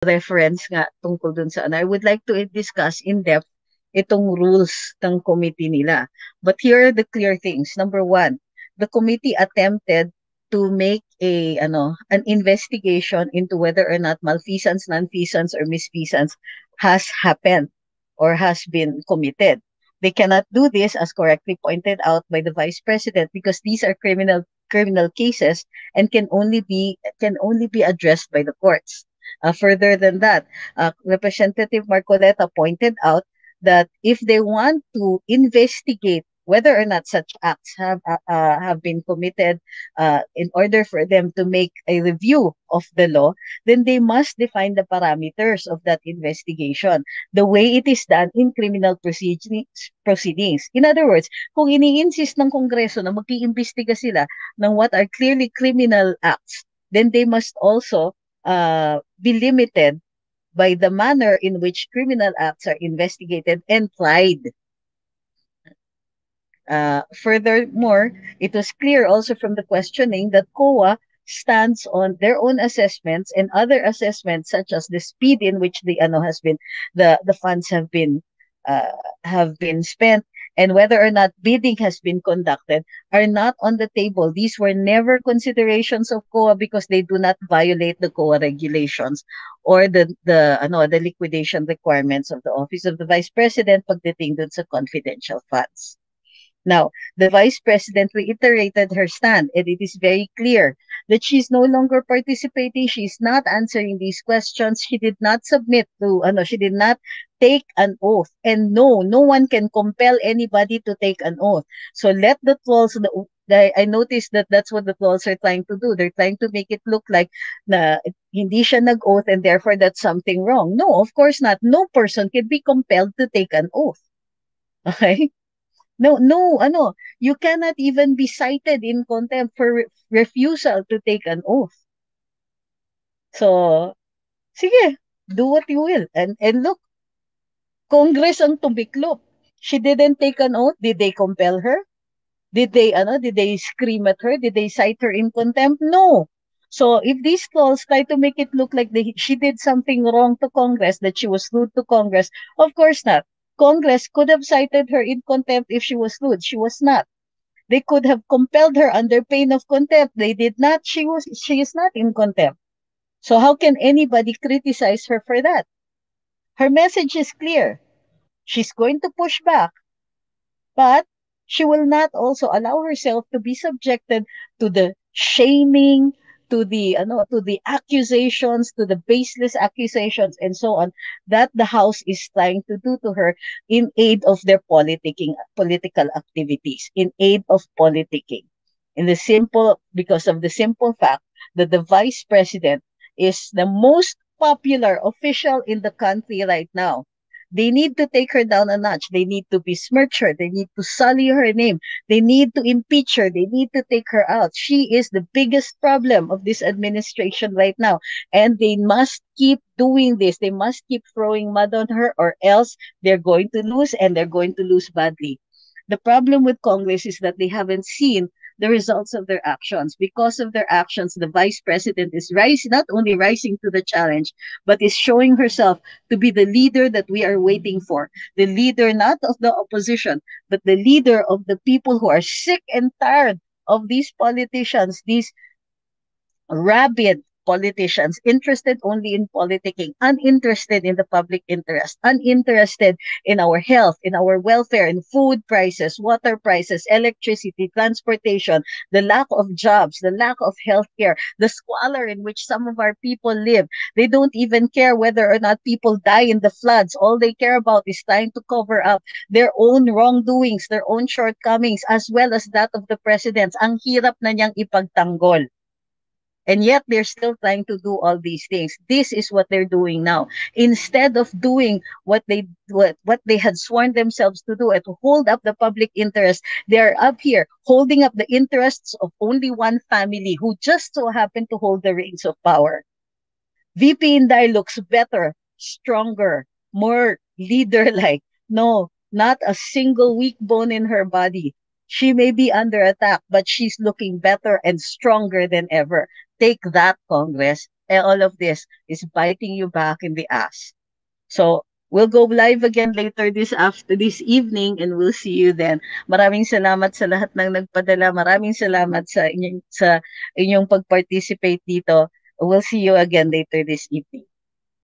reference nga tungkol dun sa ano. I would like to discuss in depth itong rules ng committee nila. But here are the clear things. Number one, the committee attempted to make an investigation into whether or not malfeasance, nonfeasance, or misfeasance has happened or has been committed. They cannot do this, as correctly pointed out by the vice president, because these are criminal cases and can only be addressed by the courts. Further than that, Representative Marcoleta pointed out that if they want to investigate whether or not such acts have been committed, in order for them to make a review of the law, then they must define the parameters of that investigation, the way it is done in criminal proceedings. In other words, kung ini-insist ng Kongreso na mag-iimbestiga sila ng what are clearly criminal acts, then they must also be limited by the manner in which criminal acts are investigated and tried. Furthermore, it was clear also from the questioning that COA stands on their own assessments and other assessments, such as the speed in which the funds have been spent, and whether or not bidding has been conducted, are not on the table. These were never considerations of COA because they do not violate the COA regulations or the liquidation requirements of the Office of the Vice President pagdating dun sa confidential funds. Now, the Vice President reiterated her stand, and it is very clear that she's no longer participating. She's not answering these questions. She did not she did not take an oath. And no one can compel anybody to take an oath. So let the trolls, I noticed that that's what the trolls are trying to do. They're trying to make it look like na hindi siya nag-oath and therefore that's something wrong. No, of course not. No person can be compelled to take an oath. Okay? No, you cannot even be cited in contempt for refusal to take an oath. So, sige, do what you will. And look, Congress ang tumiklop. She didn't take an oath. Did they compel her? Did they scream at her? Did they cite her in contempt? No. So if these trolls try to make it look like she did something wrong to Congress, that she was rude to Congress, of course not. Congress could have cited her in contempt if she was rude. She was not. They could have compelled her under pain of contempt. They did not. She is not in contempt. So how can anybody criticize her for that? Her message is clear. She's going to push back, but she will not also allow herself to be subjected to the shaming, to the accusations, to the baseless accusations, and so on, that the House is trying to do to her in aid of their political activities, in aid of politicking. Because of the simple fact that the Vice President is the most popular official in the country right now. They need to take her down a notch. They need to besmirch her. They need to sully her name. They need to impeach her. They need to take her out. She is the biggest problem of this administration right now. And they must keep doing this. They must keep throwing mud on her, or else they're going to lose, and they're going to lose badly. The problem with Congress is that they haven't seen the results of their actions. Because of their actions, the Vice President is not only rising to the challenge, but is showing herself to be the leader that we are waiting for. The leader not of the opposition, but the leader of the people who are sick and tired of these politicians, these rabid politicians, interested only in politicking, uninterested in the public interest, uninterested in our health, in our welfare, in food prices, water prices, electricity, transportation, the lack of jobs, the lack of healthcare, the squalor in which some of our people live. They don't even care whether or not people die in the floods. All they care about is trying to cover up their own wrongdoings, their own shortcomings, as well as that of the presidents. Ang hirap na niyang ipagtanggol. And yet they're still trying to do all these things. This is what they're doing now. Instead of doing what they had sworn themselves to do and to hold up the public interest, they're up here holding up the interests of only one family who just so happen to hold the reins of power. VP Inday looks better, stronger, more leader-like. No, not a single weak bone in her body. She may be under attack, but she's looking better and stronger than ever. Take that, Congress. all of this is biting you back in the ass. So, we'll go live again later this evening, and we'll see you then. Maraming salamat sa lahat ng nagpadala. Maraming salamat sa inyong pag-participate dito. We'll see you again later this evening.